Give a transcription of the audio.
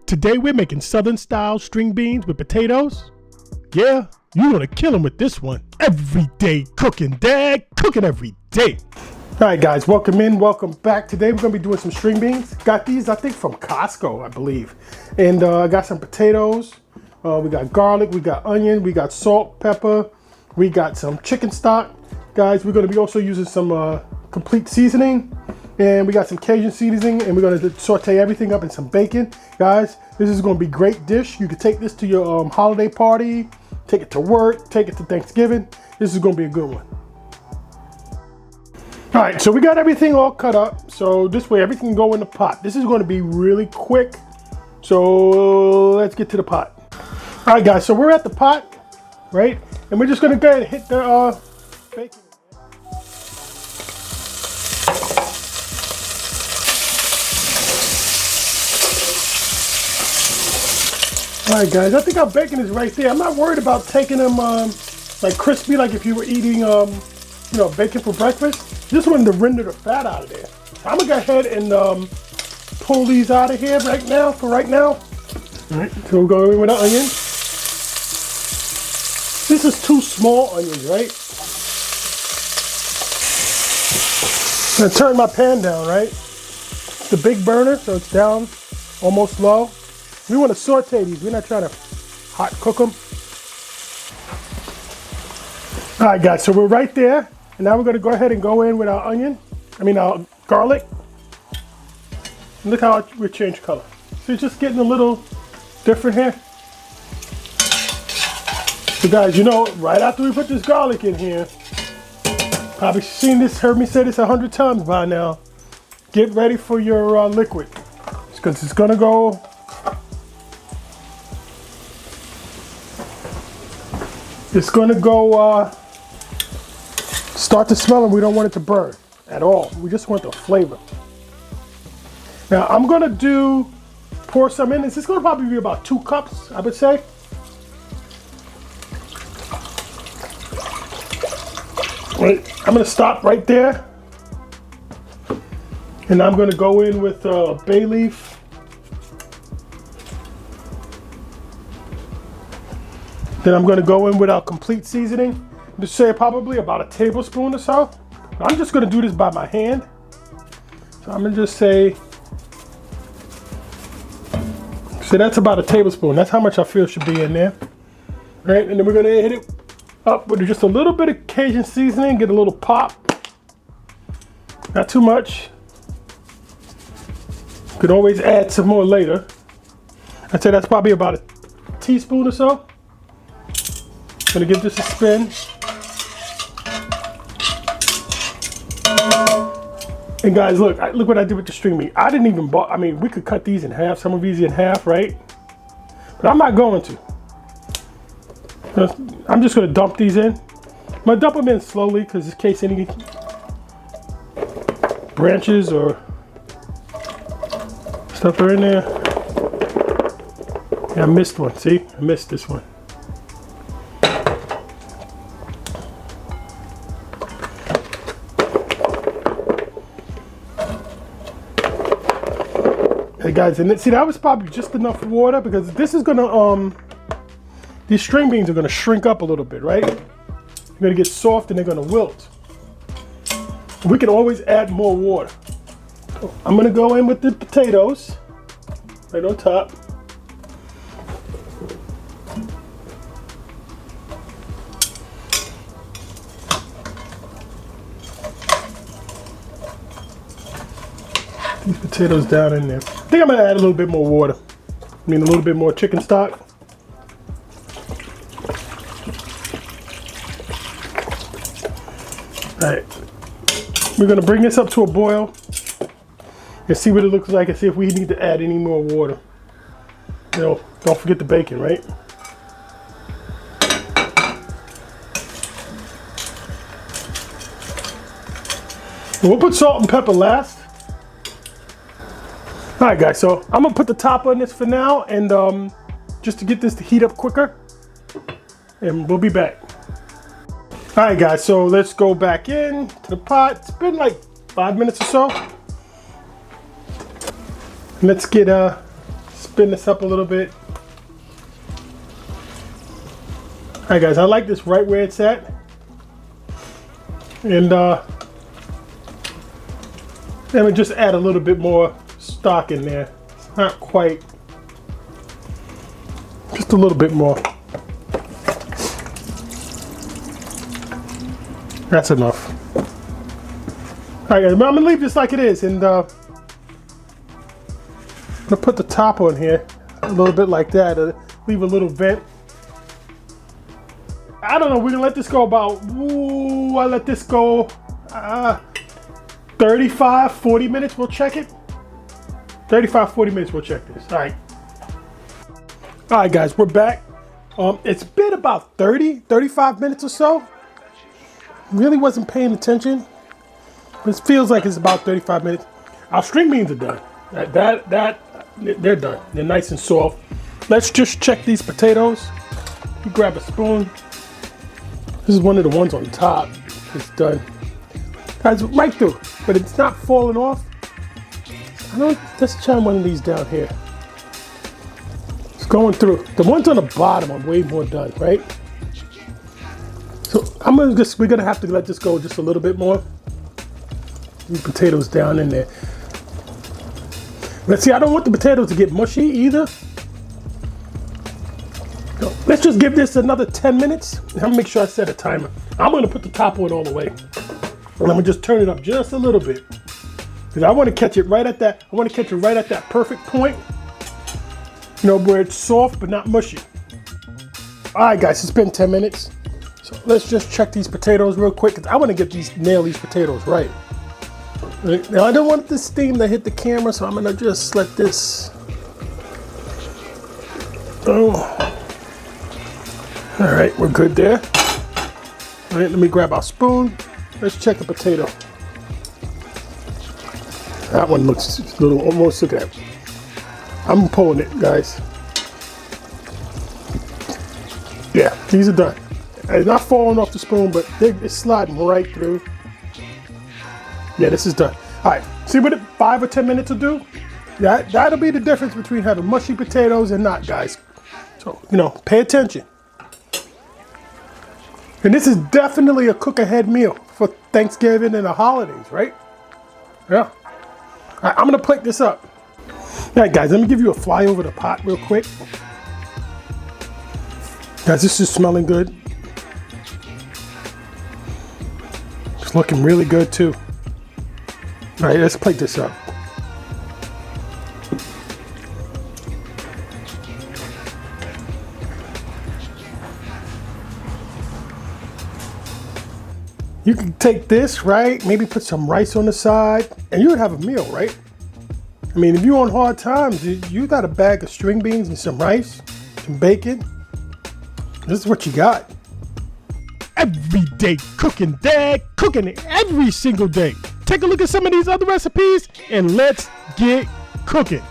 Today we're making Southern style string beans with potatoes. Yeah, you're gonna kill them with this one. Everyday cooking, Dad, cooking every day. All right guys, welcome in, welcome back. Today we're gonna be doing some string beans. Got these, I think from Costco, I believe. And I got some potatoes. We got garlic, we got onion, we got salt, pepper. We got some chicken stock. Guys, we're gonna be also using some complete seasoning. And we got some Cajun seasoning, and we're gonna saute everything up in some bacon. Guys, this is gonna be a great dish. You can take this to your holiday party, take it to work, take it to Thanksgiving. This is gonna be a good one. All right, so we got everything all cut up. So this way everything can go in the pot. This is gonna be really quick. So let's get to the pot. All right guys, so we're at the pot, right? And we're just gonna go ahead and hit the bacon. All right guys, I think our bacon is right there. I'm not worried about taking them like crispy, like if you were eating bacon for breakfast. Just wanted to render the fat out of there. I'm gonna go ahead and pull these out of here right now, for right now. All right, so we'll go in with our onion. This is 2 small onions, right? I'm gonna turn my pan down, right? It's the big burner, so it's down almost low. We want to saute these. We're not trying to hot cook them. All right, guys, so we're right there. And now we're going to go ahead and go in with our our garlic. And look how we changed color. So it's just getting a little different here. So guys, right after we put this garlic in here, probably seen this, heard me say this 100 times by now. Get ready for your liquid. Because it's going to go... It's going to go start to smell, and we don't want it to burn at all. We just want the flavor. Now I'm going to pour some in. This is going to probably be about 2 cups, I would say. Wait, I'm going to stop right there. And I'm going to go in with bay leaf. Then I'm going to go in with our complete seasoning. Just say probably about a tablespoon or so. I'm just going to do this by my hand. So I'm going to just say that's about a tablespoon. That's how much I feel should be in there. All right, and then we're going to hit it up with just a little bit of Cajun seasoning, get a little pop. Not too much. You can always add some more later. I'd say that's probably about a teaspoon or so. Gonna give this a spin. And guys, look what I did with the string bean. I didn't even we could cut these in half, some of these in half, right? But I'm not going to. I'm just gonna dump these in. I'm gonna dump them in slowly because in case any branches or stuff are in there. Yeah, I missed one, see? I missed this one. Hey guys, and see, that was probably just enough water because this is gonna these string beans are gonna shrink up a little bit, right? They're gonna get soft and they're gonna wilt. We can always add more water. So I'm gonna go in with the potatoes right on top. These potatoes down in there. I think I'm gonna add a little bit more water. A little bit more chicken stock. All right, we're gonna bring this up to a boil and see what it looks like and see if we need to add any more water. Don't forget the bacon, right? And we'll put salt and pepper last. All right guys, so I'm gonna put the top on this for now and just to get this to heat up quicker, and we'll be back. All right guys, so let's go back in to the pot. It's been like 5 minutes or so. Let's get spin this up a little bit. All right, guys, I like this right where it's at. And let me just add a little bit more stock in there. It's not quite, just a little bit more. That's enough. All right, guys, I'm gonna leave this like it is, and I'm gonna put the top on here a little bit like that. Leave a little vent. I don't know. We're gonna let this go about. I let this go 35, 40 minutes. We'll check it. 35, 40 minutes. We'll check this. All right. All right, guys, we're back. It's been about 30, 35 minutes or so. Really wasn't paying attention. This feels like it's about 35 minutes. Our string beans are done. They're done. They're nice and soft. Let's just check these potatoes. You grab a spoon. This is one of the ones on top. It's done. Guys, right through, but it's not falling off. Let's try one of these down here. It's going through. The ones on the bottom are way more done, right? So we're gonna have to let this go just a little bit more. These potatoes down in there. Let's see, I don't want the potatoes to get mushy either. So let's just give this another 10 minutes. I'm gonna make sure I set a timer. I'm gonna put the top on all the way. And I'm gonna just turn it up just a little bit. Because I wanna catch it right at that, perfect point. You know, where it's soft but not mushy. All right, guys, it's been 10 minutes. So let's just check these potatoes real quick, because I wanna nail these potatoes right. Now I don't want this steam to hit the camera, so I'm gonna just let this. Oh. All right, we're good there. All right, let me grab our spoon. Let's check the potato. That one looks a little, almost, look at that. I'm pulling it, guys. Yeah, these are done. It's not falling off the spoon, but it's sliding right through. Yeah, this is done. All right, see what 5 or 10 minutes will do? That'll be the difference between having mushy potatoes and not, guys. So, you know, pay attention. And this is definitely a cook-ahead meal for Thanksgiving and the holidays, right? Yeah. All right, I'm gonna plate this up. All right, guys, let me give you a fly over the pot real quick. Guys, this is smelling good. It's looking really good too. All right, let's plate this up. You can take this, right? Maybe put some rice on the side, and you would have a meal, right? I mean, if you're on hard times, you got a bag of string beans and some rice, some bacon. This is what you got. Everyday cooking, Dad. Cooking it every single day. Take a look at some of these other recipes and let's get cooking.